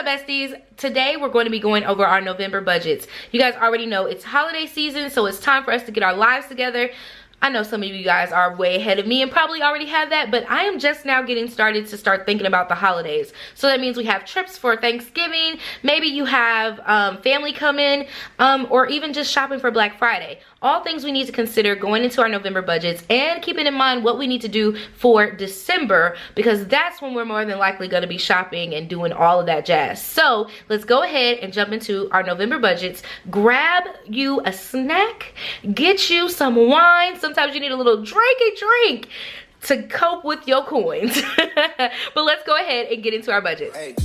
up, besties? Today we're going to be going over our November budgets. You guys already know it's holiday season, so it's time for us to get our lives together. I know some of you guys are way ahead of me and probably already have that, but I am just now getting started to start thinking about the holidays. So that means we have trips for Thanksgiving, maybe you have family come in, or even just shopping for Black Friday. All things we need to consider going into our November budgets, and keeping in mind what we need to do for December, because that's when we're more than likely going to be shopping and doing all of that jazz. So let's go ahead and jump into our November budgets. Grab you a snack, get you some wine. Sometimes you need a little drink to cope with your coins. But let's go ahead and get into our budget. Hey.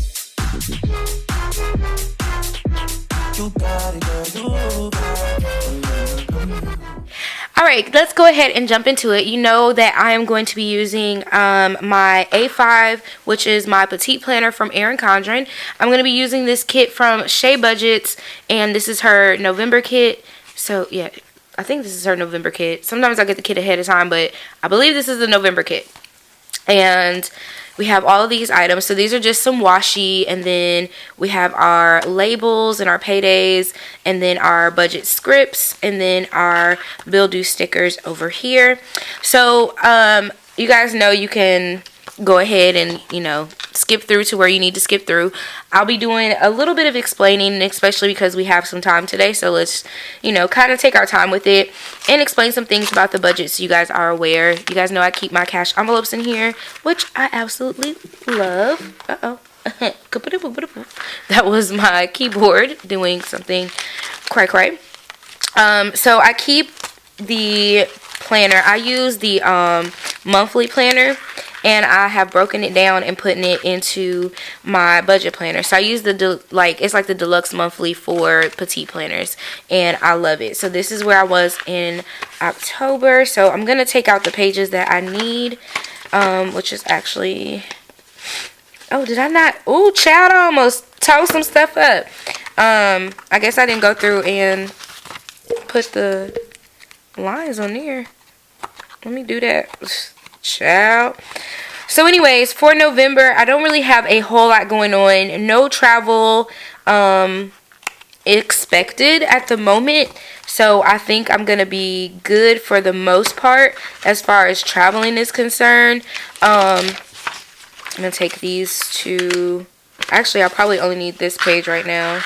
Alright, let's go ahead and jump into it. You know that I am going to be using my A5, which is my petite planner from Erin Condren. I'm going to be using this kit from Shea Budgets, and this is her November kit. So yeah, I think this is her November kit. Sometimes I get the kit ahead of time, but I believe this is the November kit. And we have all of these items. So these are just some washi, and then we have our labels and our paydays, and then our budget scripts, and then our bill due stickers over here. So you guys know you can go ahead and, you know, skip through to where you need to skip through. I'll be doing a little bit of explaining, especially because we have some time today. So let's, you know, kind of take our time with it and explain some things about the budget so you guys are aware. You guys know I keep my cash envelopes in here, which I absolutely love. That was my keyboard doing something cray. So I keep the planner. I use the monthly planner, and I have broken it down and putting it into my budget planner. So I use the it's like the deluxe monthly for petite planners, and I love it. So this is where I was in October. So I'm gonna take out the pages that I need, which is actually, oh, did I not? Oh, child, I almost tore some stuff up. I guess I didn't go through and put the lines on there. Let me do that, child. So anyways, for November, I don't really have a whole lot going on. No travel expected at the moment. So I think I'm going to be good for the most part as far as traveling is concerned. I'm going to take these to, actually I probably only need this page right now.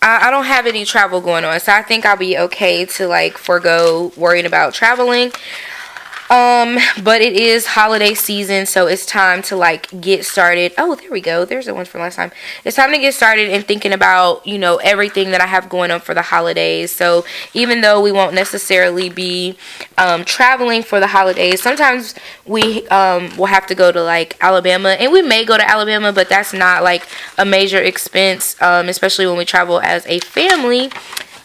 I don't have any travel going on, so I think I'll be okay to like forego worrying about traveling. But it is holiday season, so it's time to like get started. Oh, there we go. There's the one from last time. It's time to get started and thinking about, you know, everything that I have going on for the holidays. So even though we won't necessarily be traveling for the holidays, sometimes we will have to go to like Alabama, and we may go to Alabama, but that's not like a major expense, especially when we travel as a family.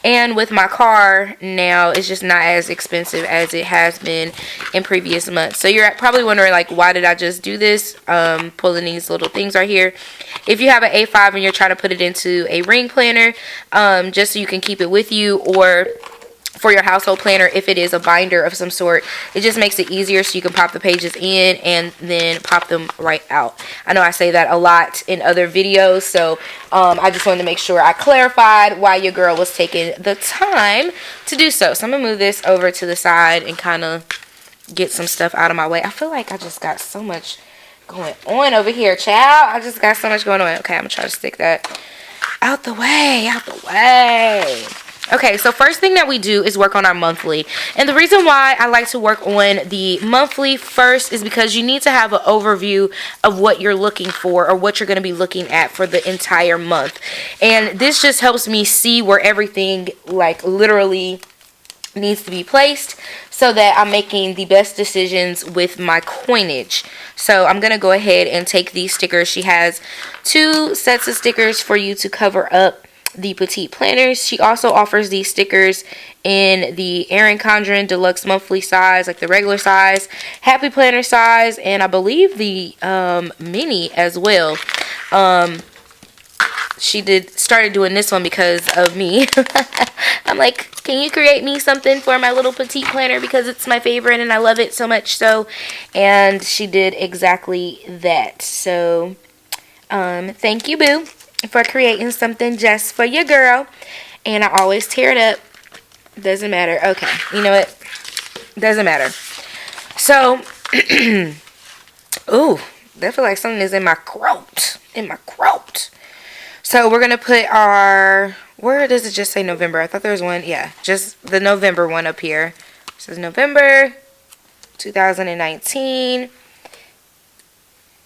And with my car now, it's just not as expensive as it has been in previous months. So you're probably wondering, like, why did I just do this? Pulling these little things right here. If you have an A5 and you're trying to put it into a ring planner, just so you can keep it with you, or for your household planner, if it is a binder of some sort, it just makes it easier so you can pop the pages in and then pop them right out. I know I say that a lot in other videos, so I just wanted to make sure I clarified why your girl was taking the time to do so. So I'm gonna move this over to the side and kind of get some stuff out of my way. I feel like I just got so much going on over here, child. I just got so much going on. Okay, I'm gonna try to stick that out the way. Okay, so first thing that we do is work on our monthly. And the reason why I like to work on the monthly first is because you need to have an overview of what you're looking for, or what you're going to be looking at for the entire month. And this just helps me see where everything like literally needs to be placed, so that I'm making the best decisions with my coinage. So I'm going to go ahead and take these stickers. She has 2 sets of stickers for you to cover up the petite planners. She also offers these stickers in the Erin Condren deluxe monthly size, like the regular size, happy planner size, and I believe the mini as well. started doing this one because of me. I'm like, can you create me something for my little petite planner because it's my favorite and I love it so much so. And she did exactly that. So thank you, boo, for creating something just for your girl. And I always tear it up. Doesn't matter. Okay, you know what? Doesn't matter. So ooh, that feel like something is in my throat. So we're going to put our, where does it just say November? I thought there was one. Yeah, just the November one up here. It says November 2019.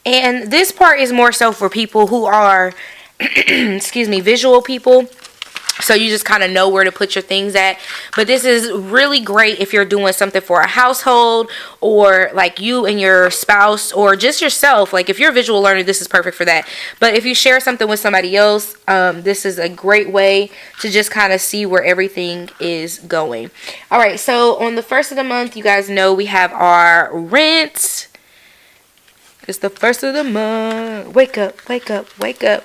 And this part is more so for people who are, excuse me, visual people. So you just kind of know where to put your things at. But this is really great if you're doing something for a household, or like you and your spouse, or just yourself. Like if you're a visual learner, this is perfect for that. But if you share something with somebody else, this is a great way to just kind of see where everything is going. All right, so on the first of the month, you guys know we have our rent. It's the first of the month. Wake up, wake up, wake up.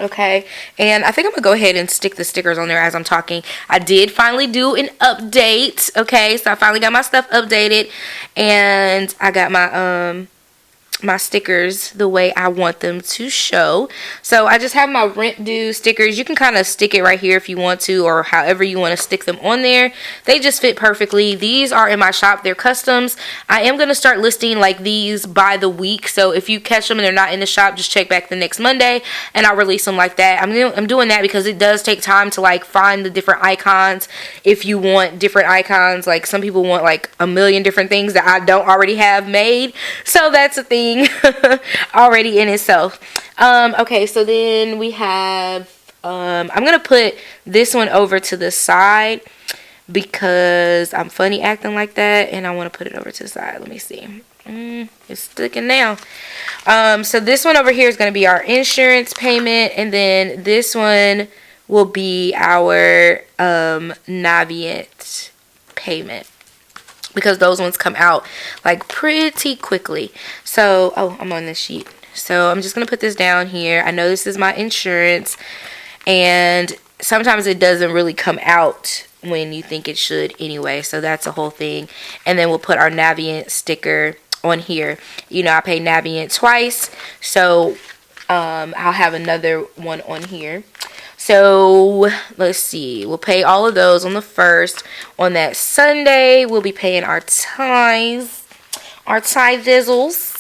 Okay, and I think I'm gonna go ahead and stick the stickers on there as I'm talking. I did finally do an update. Okay, so I finally got my stuff updated, and I got my my stickers the way I want them to show. So I just have my rent due stickers. You can kind of stick it right here if you want to, or however you want to stick them on there. They just fit perfectly. These are in my shop. They're customs. I am going to start listing like these by the week. So if you catch them and they're not in the shop, just check back the next Monday and I'll release them like that. I'm doing that because it does take time to like find the different icons. If you want different icons, like some people want like a million different things that I don't already have made. So that's a thing already in itself. Okay, so then we have I'm gonna put this one over to the side because I'm funny acting like that, and I want to put it over to the side. Let me see. It's sticking now. So this one over here is going to be our insurance payment, and then this one will be our Navient payment, because those ones come out like pretty quickly. So, oh, I'm on this sheet. So I'm just going to put this down here. I know this is my insurance, and sometimes it doesn't really come out when you think it should anyway. So that's a whole thing. And then we'll put our Navient sticker on here. You know, I pay Navient twice, so I'll have another one on here. So let's see, we'll pay all of those on the 1st. On that Sunday, we'll be paying our ties dizzles.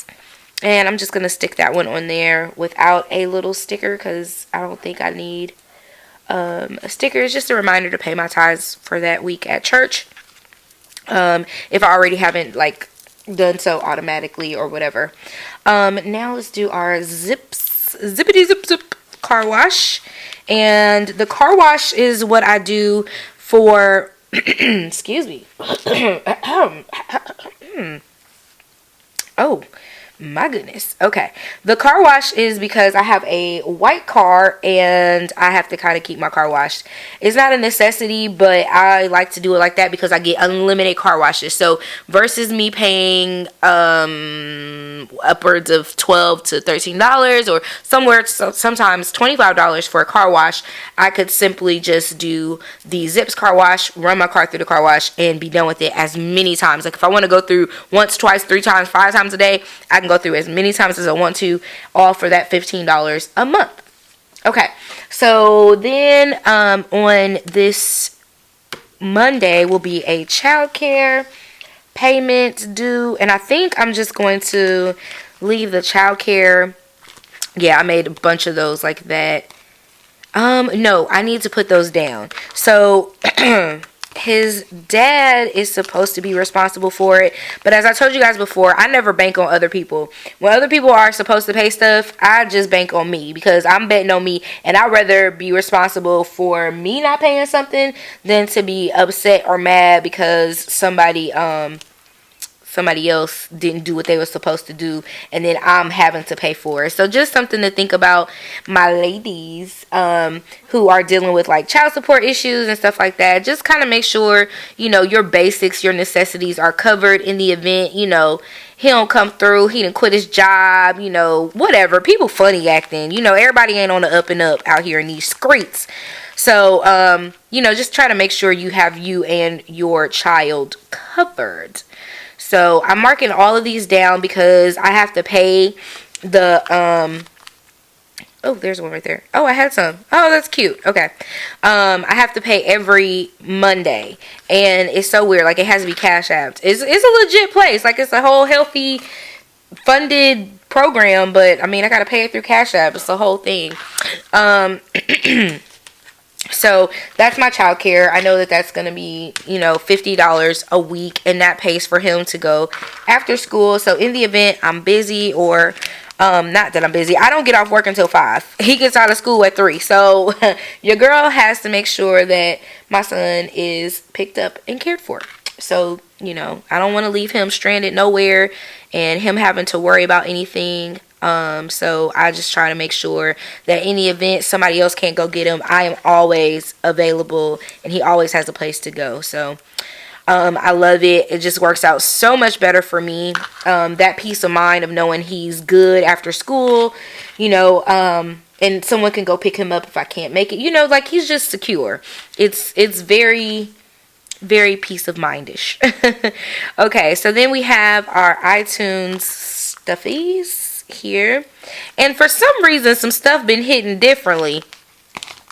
And I'm just going to stick that one on there without a little sticker because I don't think I need a sticker. It's just a reminder to pay my tithes for that week at church. If I already haven't like done so automatically or whatever. Now let's do our zippity zip zip car wash. And the car wash is what I do for excuse me. Oh my goodness. Okay, the car wash is because I have a white car and I have to kind of keep my car washed. It's not a necessity, but I like to do it like that because I get unlimited car washes. So versus me paying upwards of $12 to $13 or sometimes $25 for a car wash, I could simply just do the Zips car wash, run my car through the car wash, and be done with it as many times. Like if I want to go through once, twice, 3 times, 5 times a day, I can go through as many times as I want to, all for that $15 a month. Okay, so then on this Monday will be a childcare payment due, and I think I'm just going to leave the childcare. Yeah, I made a bunch of those like that. No, I need to put those down. So his dad is supposed to be responsible for it, but as I told you guys before, I never bank on other people. When other people are supposed to pay stuff, I just bank on me because I'm betting on me, and I'd rather be responsible for me not paying something than to be upset or mad because somebody somebody else didn't do what they were supposed to do, and then I'm having to pay for it. So just something to think about, my ladies, who are dealing with like child support issues and stuff like that. Just kind of make sure, you know, your basics, your necessities are covered in the event, you know, he don't come through, he didn't quit his job, you know, whatever. People funny acting, you know, everybody ain't on the up and up out here in these streets. So, you know, just try to make sure you have you and your child covered. So I'm marking all of these down because I have to pay the, oh, there's one right there. Oh, I had some. Oh, that's cute. Okay. I have to pay every Monday, and it's so weird. Like, it has to be Cash Apped. It's a legit place. Like, it's a whole healthy, funded program, but, I mean, I got to pay it through Cash App. It's the whole thing. So that's my child care. I know that that's going to be, you know, $50 a week, and that pays for him to go after school. So in the event I'm busy, or not that I'm busy, I don't get off work until 5. He gets out of school at 3. So your girl has to make sure that my son is picked up and cared for. So, you know, I don't want to leave him stranded nowhere and him having to worry about anything. So I just try to make sure that any event somebody else can't go get him, I am always available, and he always has a place to go. So I love it. It just works out so much better for me. That peace of mind of knowing he's good after school, you know, and someone can go pick him up if I can't make it. You know, like, he's just secure. It's very, very peace of mind-ish. Okay, so then we have our iTunes stuffies here, and for some reason some stuff been hitting differently.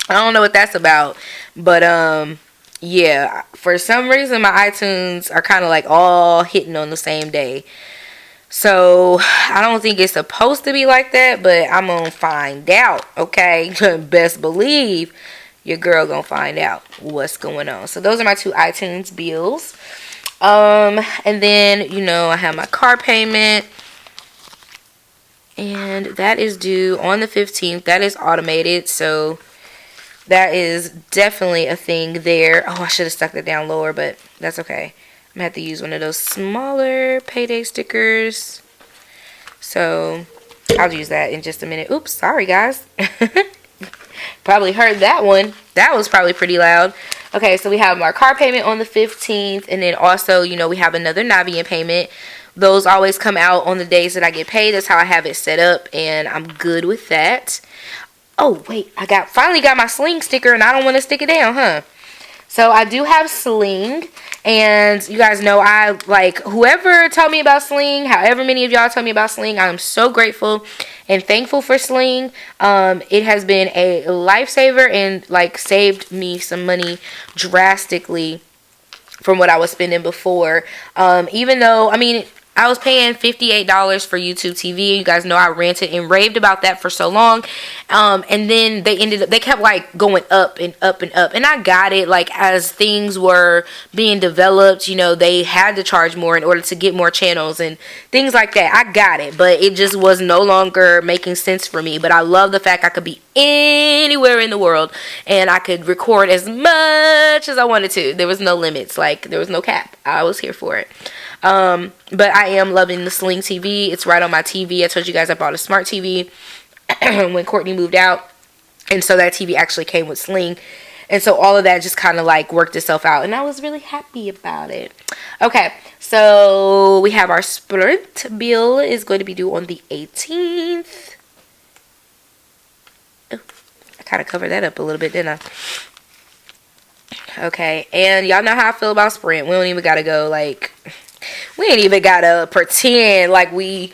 I don't know what that's about, but yeah, for some reason my iTunes are kind of like all hitting on the same day. So I don't think it's supposed to be like that, but I'm gonna find out. Okay, best believe your girl gonna find out what's going on. So those are my 2 iTunes bills. And then, you know, I have my car payment, and that is due on the 15th. That is automated, so that is definitely a thing there. Oh, I should have stuck that down lower, but that's okay. I'm gonna have to use one of those smaller payday stickers, so I'll use that in just a minute. Oops, sorry guys. Probably heard that one. That was probably pretty loud. Okay, so we have our car payment on the 15th, and then also, you know, we have another Navient payment. Those always come out on the days that I get paid. That's how I have it set up, and I'm good with that. Oh, wait, I finally got my Sling sticker, and I don't want to stick it down, huh? So I do have Sling, and you guys know I, like, whoever told me about Sling, however many of y'all told me about Sling, I'm so grateful and thankful for Sling. It has been a lifesaver and, like, saved me some money drastically from what I was spending before. Even though, I mean, I was paying $58 for YouTube TV. You guys know I ranted and raved about that for so long. And then they kept like going up and up and up. And I got it. Like, as things were being developed, you know, they had to charge more in order to get more channels and things like that. I got it. But it just was no longer making sense for me. But I love the fact I could be anywhere in the world and I could record as much as I wanted to. There was no limits. Like, there was no cap. I was here for it. But I am loving the Sling TV. It's right on my TV. I told you guys I bought a smart TV when Courtney moved out, and so that TV actually came with Sling, and so all of that just kind of like worked itself out, and I was really happy about it. Okay, so we have our Sprint bill is going to be due on the 18th. Oh, I kind of covered that up a little bit, didn't I? Okay, and y'all know how I feel about Sprint. We don't even gotta go like, we ain't even gotta pretend like we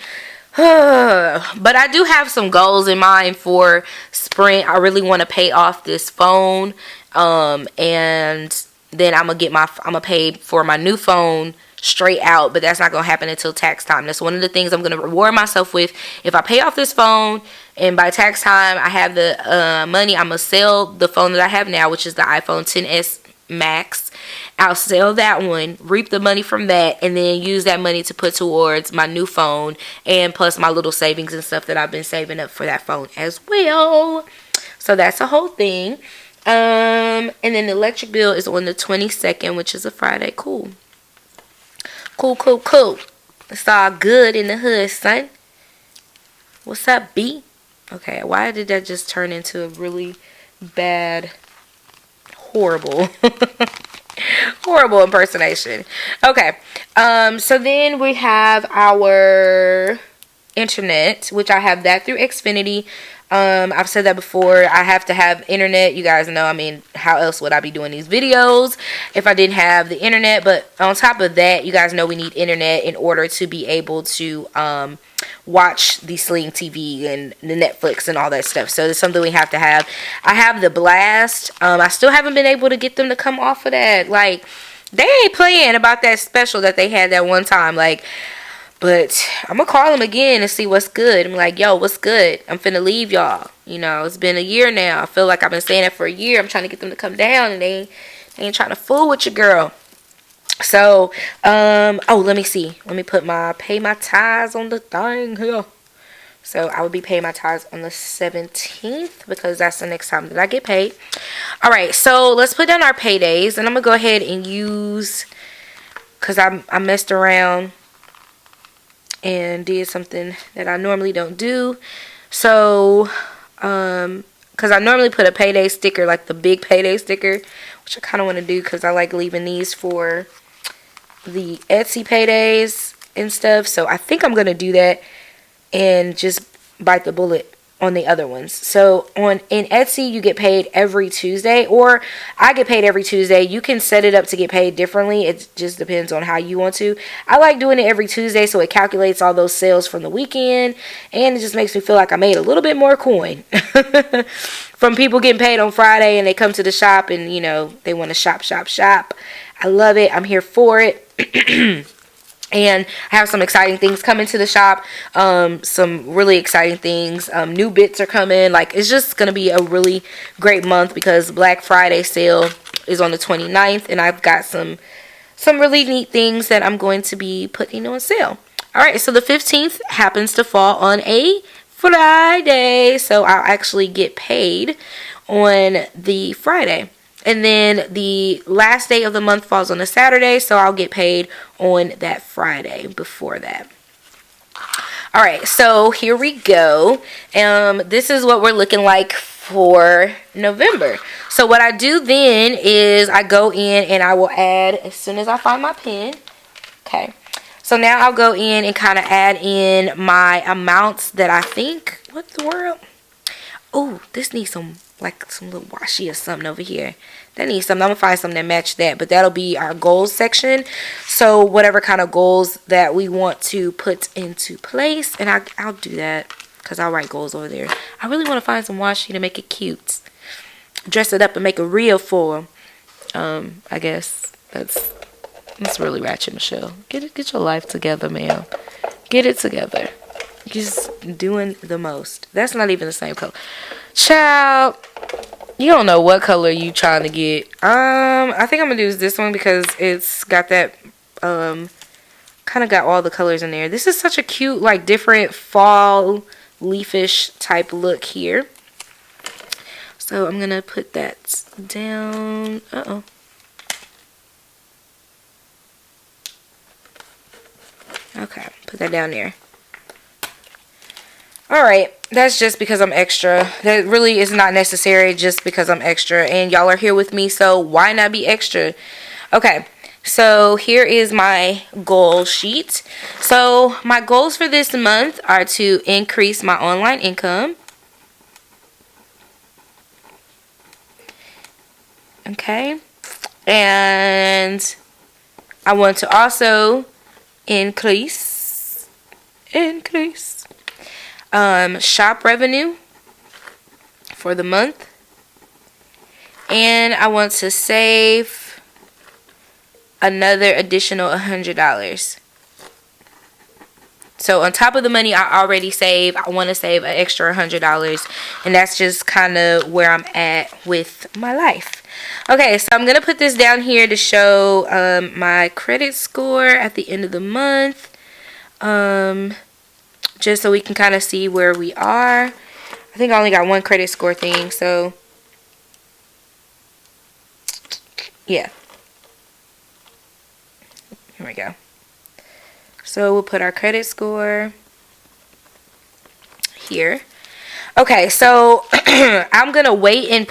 but I do have some goals in mind for Sprint. I really want to pay off this phone, and then I'm gonna pay for my new phone straight out, but that's not gonna happen until tax time. That's one of the things I'm gonna reward myself with. If I pay off this phone and by tax time I have the money, I'm gonna sell the phone that I have now, which is the iPhone XS Max. I'll sell that one, reap the money from that, and then use that money to put towards my new phone, and plus my little savings and stuff that I've been saving up for that phone as well. So that's a whole thing. And then the electric bill is on the 22nd, which is a Friday. Cool. It's all good in the hood, son. What's up, B? Okay, why did that just turn into a really bad, horrible, horrible impersonation? Okay, so then we have our internet, which I have that through Xfinity. I've said that before. I have to have internet. You guys know, I mean, how else would I be doing these videos if I didn't have the internet? But on top of that, you guys know we need internet in order to be able to watch the Sling TV and the Netflix and all that stuff. So it's something we have to have. I have the Blast. I still haven't been able to get them to come off of that. Like, they ain't playing about that special that they had that one time. Like, but I'm gonna call them again and see what's good. I'm like, yo, what's good? I'm finna leave y'all. You know, it's been a year now. I feel like I've been saying it for a year. I'm trying to get them to come down, and they ain't trying to fool with your girl. So, oh, let me see. Let me pay my tithes on the thing here. So I will be paying my tithes on the 17th because that's the next time that I get paid. All right, so let's put down our paydays, and I'm gonna go ahead and use, cause I messed around and did something that I normally don't do. So, because I normally put a payday sticker, like the big payday sticker, which I kind of want to do because I like leaving these for the Etsy paydays and stuff. So I think I'm going to do that and just bite the bullet on the other ones. So in Etsy, you get paid every Tuesday, or I get paid every Tuesday. You can set it up to get paid differently. It just depends on how you want to. I like doing it every Tuesday, so it calculates all those sales from the weekend, and it just makes me feel like I made a little bit more coin from people getting paid on Friday, and they come to the shop and, you know, they want to shop. I love it. I'm here for it. And I have some exciting things coming to the shop. Some really exciting things. New bits are coming. Like, it's just going to be a really great month because Black Friday sale is on the 29th. And I've got some really neat things that I'm going to be putting on sale. Alright, so the 15th happens to fall on a Friday. So I'll actually get paid on the Friday. And then the last day of the month falls on a Saturday, so I'll get paid on that Friday before that. Alright, so here we go. This is what we're looking like for November. So what I do then is I go in and I will add, as soon as I find my pen. Okay, so now I'll go in and kind of add in my amounts that I think. What the world? Oh, this needs some little washi or something over here. That needs something. I'm gonna find something that match that, but that'll be our goals section. So whatever kind of goals that we want to put into place, and I'll do that because I'll write goals over there. I really want to find some washi to make it cute, dress it up and make a reel for I guess that's really ratchet, Michelle. Get your life together, ma'am. Get it together. Just doing the most. That's not even the same color. Child, you don't know what color you trying to get. I think I'm gonna use this one because it's got that kind of got all the colors in there. This is such a cute, like, different fall leafish type look here. So I'm gonna put that down. Okay, put that down there. Alright, that's just because I'm extra. That really is not necessary, just because I'm extra. And y'all are here with me, so why not be extra? Okay, so here is my goal sheet. So my goals for this month are to increase my online income. Okay, and I want to also increase shop revenue for the month, and I want to save another additional $100. So on top of the money I already save, I want to save an extra $100, and that's just kind of where I'm at with my life. Okay, so I'm gonna put this down here to show my credit score at the end of the month. Just so we can kind of see where we are. I think I only got one credit score thing, so yeah. Here we go. So we'll put our credit score here. Okay, so I'm gonna wait and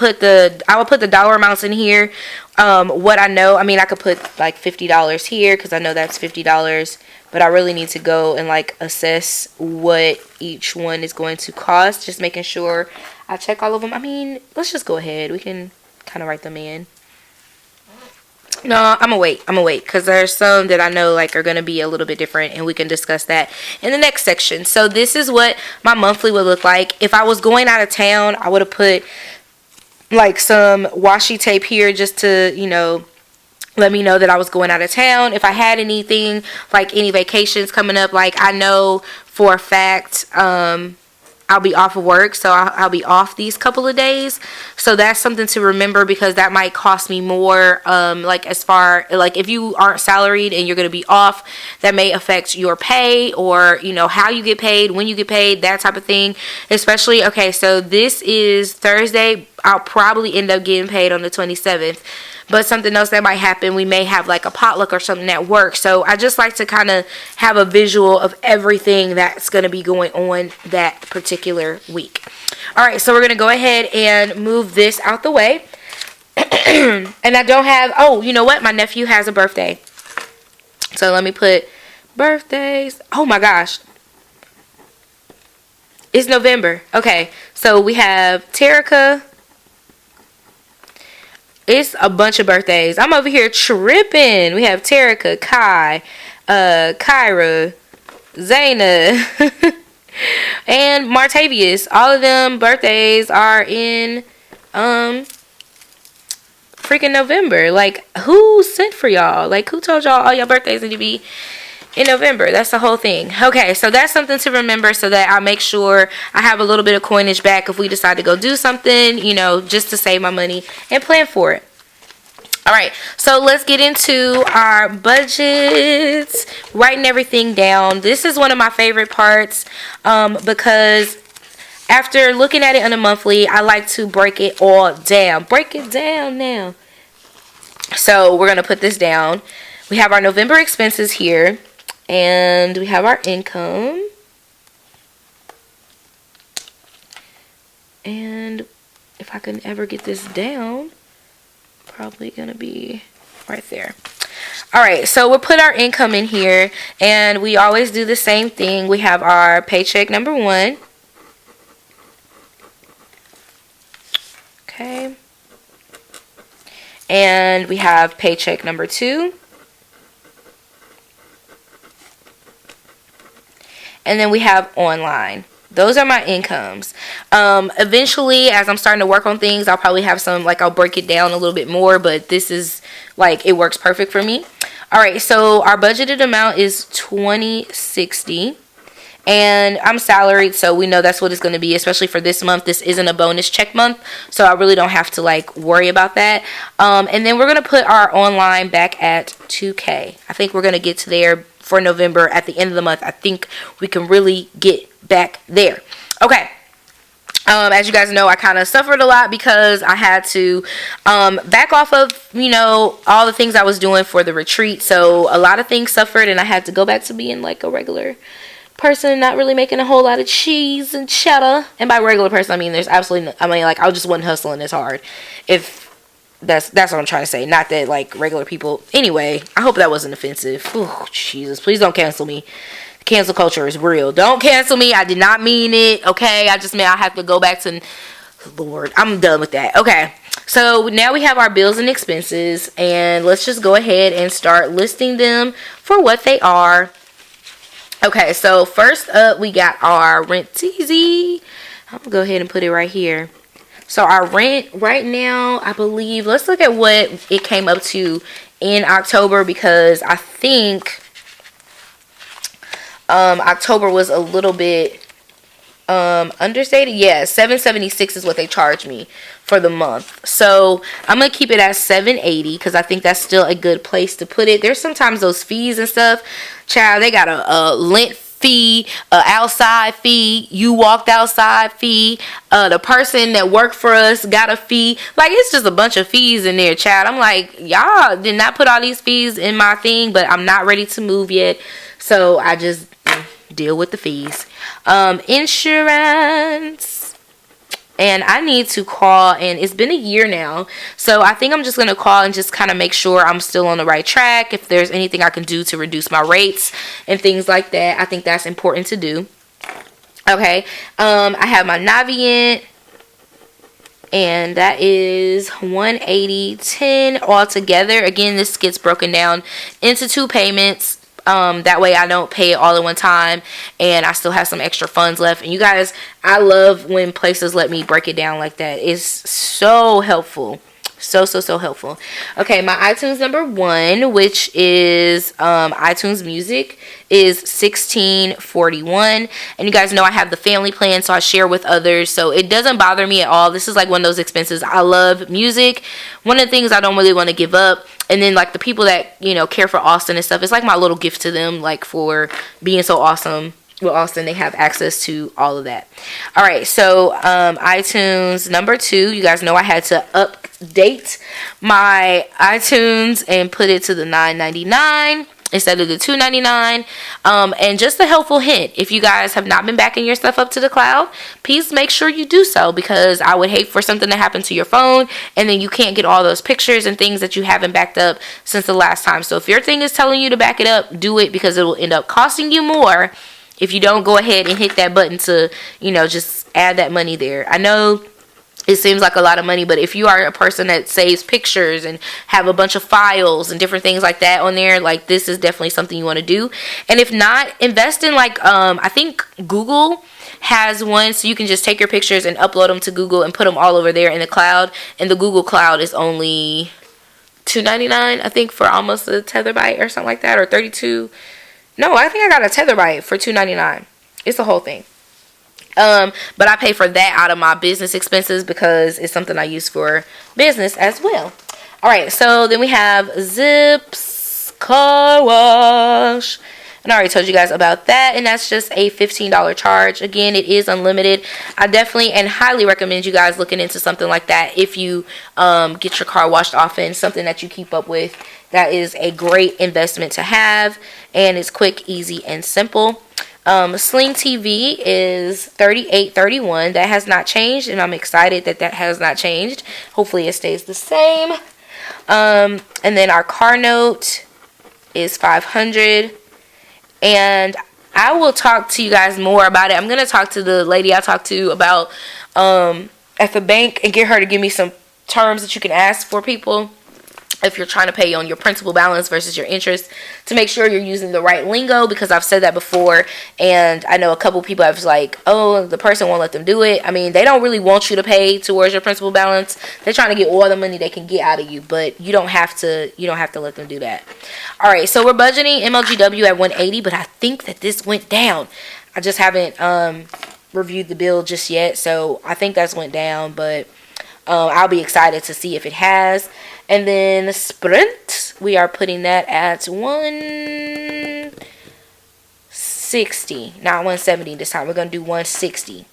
I will put the dollar amounts in here. What I know, I mean, I could put like $50 here because I know that's $50, but I really need to go and like assess what each one is going to cost. Just making sure I check all of them. I mean, let's just go ahead. We can kind of write them in. No, I'm gonna wait because there's some that I know like are gonna be a little bit different, and we can discuss that in the next section. So this is what my monthly would look like. If I was going out of town, I would have put like some washi tape here just to, you know, let me know that I was going out of town. If I had anything, like any vacations coming up, like I know for a fact I'll be off of work, so I'll be off these couple of days. So that's something to remember because that might cost me more. Like as far like if you aren't salaried and you're gonna be off, that may affect your pay or you know how you get paid, when you get paid, that type of thing. Especially okay, so this is Thursday. I'll probably end up getting paid on the 27th. But something else that might happen, we may have like a potluck or something at work. So I just like to kind of have a visual of everything that's going to be going on that particular week. All right, so we're going to go ahead and move this out the way. And I don't have, oh, you know what? My nephew has a birthday. So let me put birthdays. Oh my gosh. It's November. Okay, so we have Terica. It's a bunch of birthdays. I'm over here tripping. We have Terica, Kai, Kyra, Zayna, and Martavius. All of them birthdays are in freaking November. Like, who sent for y'all? Like, who told y'all all your birthdays need to be in November? That's the whole thing. Okay, so that's something to remember so that I make sure I have a little bit of coinage back if we decide to go do something, you know, just to save my money and plan for it. All right, so let's get into our budgets, writing everything down. This is one of my favorite parts because after looking at it on a monthly, I like to break it all down. Break it down now. So we're going to put this down. We have our November expenses here, and we have our income. And if I can ever get this down, probably gonna be right there. All right, so we'll put our income in here, and we always do the same thing. We have our paycheck number 1. Okay. And we have paycheck number 2. And then we have online. Those are my incomes. Eventually, as I'm starting to work on things, I'll probably have some, like, I'll break it down a little bit more, but this is, like, it works perfect for me. All right, so our budgeted amount is $20.60, and I'm salaried, so we know that's what it's going to be, especially for this month. This isn't a bonus check month, so I really don't have to, like, worry about that. And then we're going to put our online back at $2K. I think we're going to get to there for November at the end of the month. I think we can really get back there. Okay. As you guys know, I kind of suffered a lot because I had to back off of, you know, all the things I was doing for the retreat. So a lot of things suffered, and I had to go back to being like a regular person, not really making a whole lot of cheese and cheddar. And by regular person, I mean there's absolutely I mean, like, I just wasn't hustling as hard. If that's what I'm trying to say. Not that, like, regular people. Anyway, I hope that wasn't offensive. Oh, Jesus, please don't cancel me. Cancel culture is real. Don't cancel me. I did not mean it. Okay, I just meant I have to go back to, Lord, I'm done with that. Okay, so now we have our bills and expenses, and let's just go ahead and start listing them for what they are. Okay, so first up, we got our rent teasy. I'm gonna go ahead and put it right here. So our rent right now, I believe, let's look at what it came up to in October, because I think October was a little bit understated. Yeah, $776 is what they charged me for the month. So I'm gonna keep it at $780 because I think that's still a good place to put it. There's sometimes those fees and stuff, child, they got a fee, outside fee, you walked outside fee, the person that worked for us got a fee. Like, it's just a bunch of fees in there, child. I'm like, y'all did not put all these fees in my thing, but I'm not ready to move yet, so I just deal with the fees. Insurance. And I need to call, and it's been a year now, so I think I'm just going to call and just kind of make sure I'm still on the right track. If there's anything I can do to reduce my rates and things like that, I think that's important to do. Okay, I have my Navient, and that is $180.10 altogether. Again, this gets broken down into 2 payments. That way I don't pay it all at one time, and I still have some extra funds left. And you guys, I love when places let me break it down like that. It's so helpful. So helpful. Okay, my iTunes number 1, which is iTunes Music, is $16.41. And you guys know I have the family plan, so I share with others, so it doesn't bother me at all. This is like one of those expenses. I love music. One of the things I don't really want to give up. And then, like, the people that, you know, care for Austin and stuff, it's like my little gift to them, like, for being so awesome with Austin. They have access to all of that. All right, so iTunes number 2, you guys know I had to update my iTunes and put it to the $9.99 instead of the $2.99. And just a helpful hint, if you guys have not been backing your stuff up to the cloud, please make sure you do so, because I would hate for something to happen to your phone and then you can't get all those pictures and things that you haven't backed up since the last time. So if your thing is telling you to back it up, do it, because it will end up costing you more if you don't go ahead and hit that button to, you know, just add that money there. I know it seems like a lot of money, but if you are a person that saves pictures and have a bunch of files and different things like that on there, like, this is definitely something you want to do. And if not, invest in, like, I think Google has one, so you can just take your pictures and upload them to Google and put them all over there in the cloud. And the Google Cloud is only $2.99, I think, for almost a terabyte or something like that, or 32. No, I think I got a terabyte for $2.99. It's the whole thing. But I pay for that out of my business expenses because it's something I use for business as well. All right, so then we have Zips Car Wash. And I already told you guys about that, and that's just a $15 charge. Again, it is unlimited. I definitely and highly recommend you guys looking into something like that if you get your car washed often, something that you keep up with. That is a great investment to have, and it's quick, easy, and simple. Sling TV is $38.31. That has not changed, and I'm excited that that has not changed. Hopefully it stays the same. And then our car note is $500. And I will talk to you guys more about it. I'm going to talk to the lady I talked to about at the bank and get her to give me some terms that you can ask for people if you're trying to pay on your principal balance versus your interest, to make sure you're using the right lingo, because I've said that before, and I know a couple people have like, oh, the person won't let them do it. I mean, they don't really want you to pay towards your principal balance. They're trying to get all the money they can get out of you, but you don't have to let them do that. All right, so we're budgeting MLGW at 180, but I think that this went down. I just haven't reviewed the bill just yet, so I think that's went down, but I'll be excited to see if it has. And then Sprint, we are putting that at 160, not 170 this time. We're going to do 160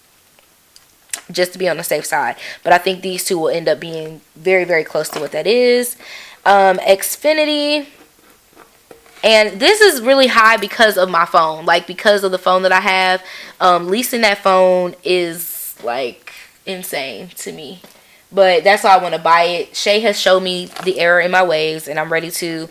just to be on the safe side. But I think these two will end up being very, very close to what that is. Xfinity, and this is really high because of my phone, like because of the phone that I have. Leasing that phone is like insane to me. But that's why I want to buy it. Shay has showed me the error in my ways, and I'm ready to,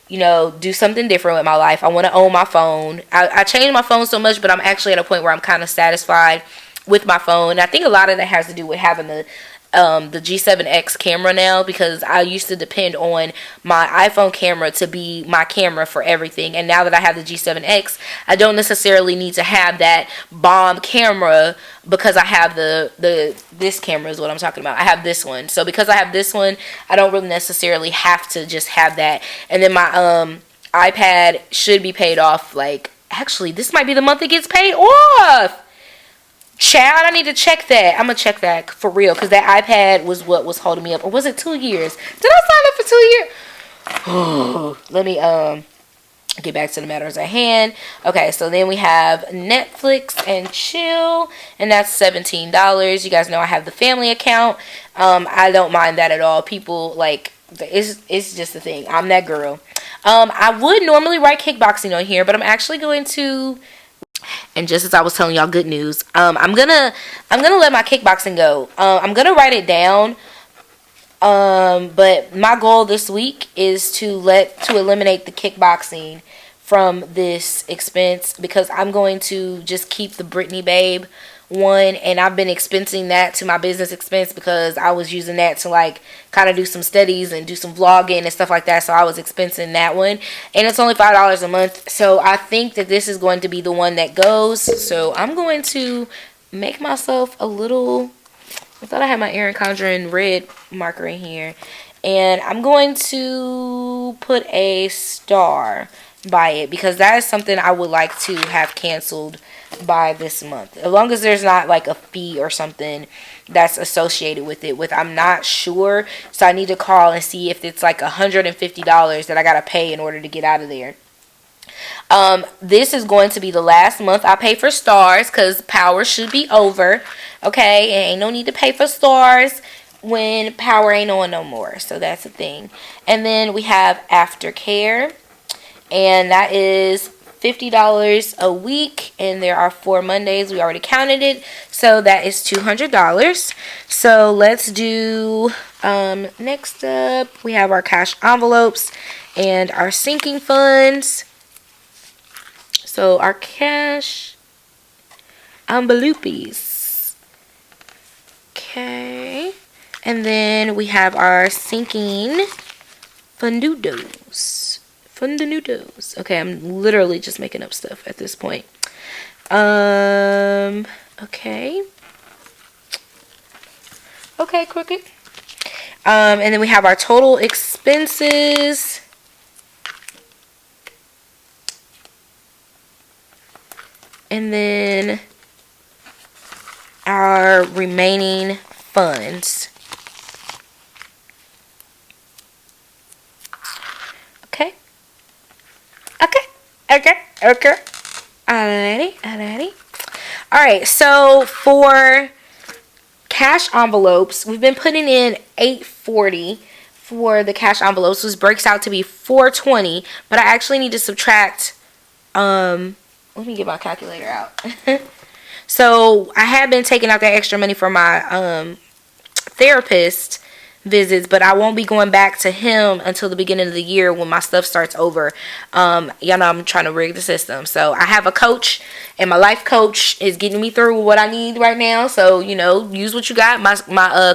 do something different with my life. I want to own my phone. I changed my phone so much, but I'm actually at a point where I'm kind of satisfied with my phone. And I think a lot of that has to do with having the G7X camera now, because I used to depend on my iPhone camera to be my camera for everything, and now that I have the G7X, I don't necessarily need to have that bomb camera, because I have this camera is what I'm talking about. I have this one, so because I have this one, I don't really necessarily have to just have that. And then my iPad should be paid off, like, actually this might be the month it gets paid off. Child, I need to check that. I'm going to check that for real, because that iPad was what was holding me up. Or was it 2 years? Did I sign up for 2 years? Let me Get back to the matters at hand. Okay, so then we have Netflix and chill, and that's $17. You guys know I have the family account. I don't mind that at all. People like it's just a thing. I'm that girl. I would normally write kickboxing on here, but I'm actually going to. And just as I was telling y'all good news, I'm gonna let my kickboxing go. I'm gonna write it down. But my goal this week is to eliminate the kickboxing from this expense, because I'm going to just keep the Brittany Babe one, and I've been expensing that to my business expense because I was using that to like kind of do some studies and do some vlogging and stuff like that. So I was expensing that one, and it's only $5 a month. So I think that this is going to be the one that goes. So I'm going to make myself a little. I thought I had my Erin Condren red marker in here. And I'm going to put a star by it, because that is something I would like to have canceled by this month. As long as there's not like a fee or something that's associated with it. I'm not sure. So I need to call and see if it's like $150 that I got to pay in order to get out of there. This is going to be the last month I pay for stars, because power should be over. Okay, and ain't no need to pay for stars when power ain't on no more. So that's the thing. And then we have aftercare, and that is $50 a week, and there are 4 Mondays. We already counted it, so that is $200. So let's do next up we have our cash envelopes and our sinking funds. So our cash envelopes. Okay. And then we have our sinking fundudos. Okay, I'm literally just making up stuff at this point. Okay. Okay, crooked. And then we have our total expenses. And then our remaining funds. Okay. Alrighty. Alright, so for cash envelopes, we've been putting in $840 for the cash envelopes, which breaks out to be $420, but I actually need to subtract, let me get my calculator out. So I have been taking out that extra money for my therapist visits, but I won't be going back to him until the beginning of the year when my stuff starts over. Y'all know I'm trying to rig the system. So I have a coach, and my life coach is getting me through what I need right now. So, you know, use what you got. My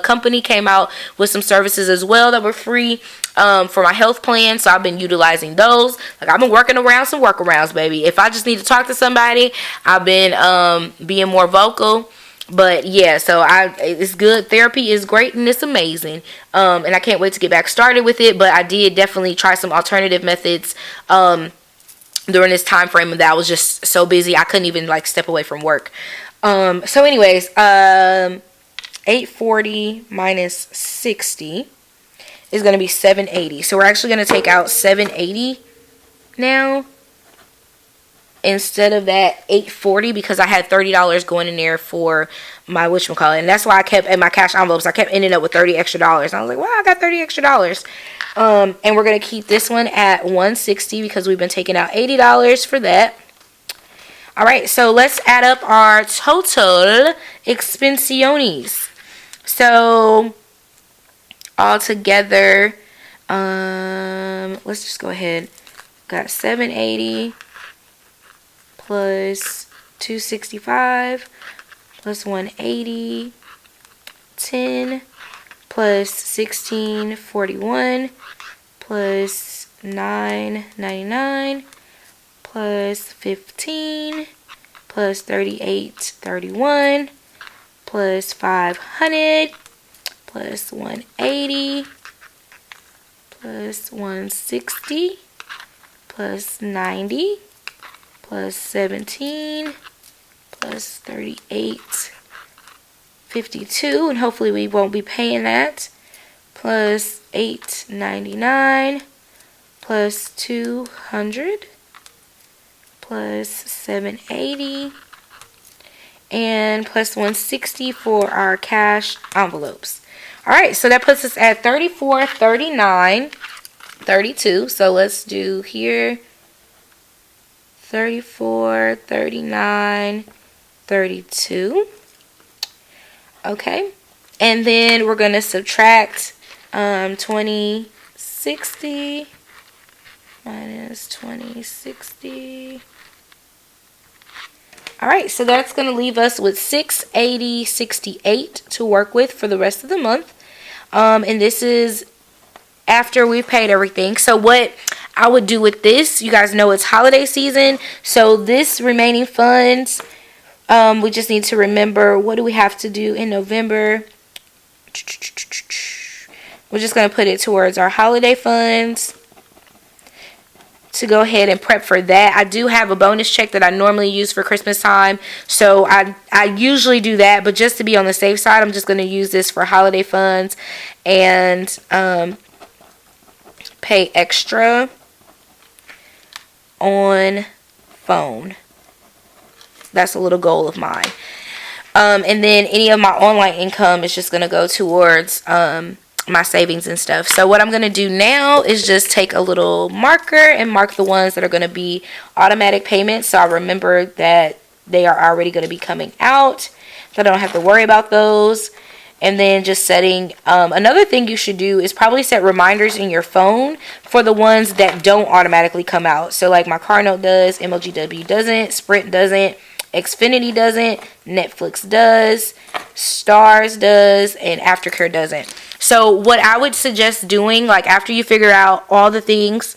company came out with some services as well that were free for my health plan. So I've been utilizing those. Like, I've been working around some workarounds, baby. If I just need to talk to somebody, I've been being more vocal. But yeah, so it's good. Therapy is great and it's amazing. And I can't wait to get back started with it. But I did definitely try some alternative methods during this time frame that I was just so busy I couldn't even like step away from work. So anyways, 840 minus 60 is going to be 780. So we're actually going to take out 780 now instead of that 840, because I had $30 going in there for my whatchamacallit. And that's why I kept in my cash envelopes, I kept ending up with $30 extra. And I was like, wow, I got $30 extra. And we're going to keep this one at 160 because we've been taking out $80 for that. All right, so let's add up our total expensiones. So all together, let's just go ahead. Got 780 plus 265 plus 180, 10 plus 1641 plus 999 plus 15 plus 3831 plus 500 plus 180 plus 160 plus 90 plus 17 plus 38 52, and hopefully we won't be paying that, plus 899 plus 200 plus 780 and plus 160 for our cash envelopes. All right, so that puts us at 34, 39, 32. So let's do here 34, 39, 32. Okay, and then we're going to subtract 2060 minus 2060. All right, so that's going to leave us with 680.68 to work with for the rest of the month. And this is after we've paid everything. So what I would do with this, you guys know it's holiday season. So this remaining funds, we just need to remember, what do we have to do in November? We're just going to put it towards our holiday funds to go ahead and prep for that. I do have a bonus check that I normally use for Christmas time, so I usually do that, but just to be on the safe side, I'm just going to use this for holiday funds and pay extra on phone. That's a little goal of mine. And then any of my online income is just going to go towards my savings and stuff. So what I'm going to do now is just take a little marker and mark the ones that are going to be automatic payments, so I remember that they are already going to be coming out, so I don't have to worry about those. And then just setting, another thing you should do is probably set reminders in your phone for the ones that don't automatically come out. So like my car note does, MLGW doesn't, Sprint doesn't, Xfinity doesn't, Netflix does, Stars does, and Aftercare doesn't. So what I would suggest doing, like after you figure out all the things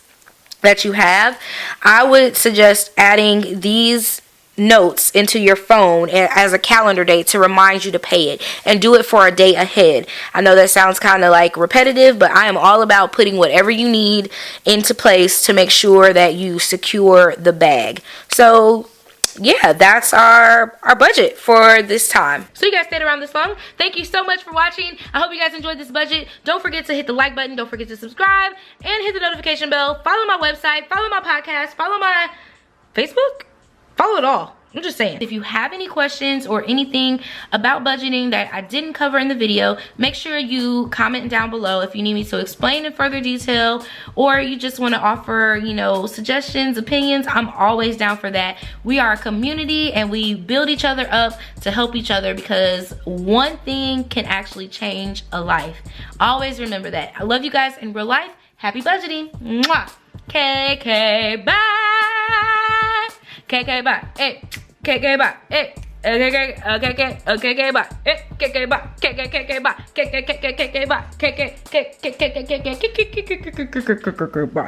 that you have, I would suggest adding these notes into your phone as a calendar date to remind you to pay it, and do it for a day ahead. I know that sounds kind of like repetitive, but I am all about putting whatever you need into place to make sure that you secure the bag. So yeah, that's our budget for this time. So you guys stayed around this long. Thank you so much for watching. I hope you guys enjoyed this budget. Don't forget to hit the like button. Don't forget to subscribe and hit the notification bell. Follow my website. Follow my podcast. Follow my Facebook. Follow it all. I'm just saying. If you have any questions or anything about budgeting that I didn't cover in the video, make sure you comment down below if you need me to explain in further detail, or you just want to offer, you know, suggestions, opinions. I'm always down for that. We are a community and we build each other up to help each other, because one thing can actually change a life. Always remember that. I love you guys in real life. Happy budgeting. Mwah. KK, bye. KK, bye. Hey. KK, bye. Hey. Okay, bye. KK, bye. KK, bye. KK, bye. KK, bye.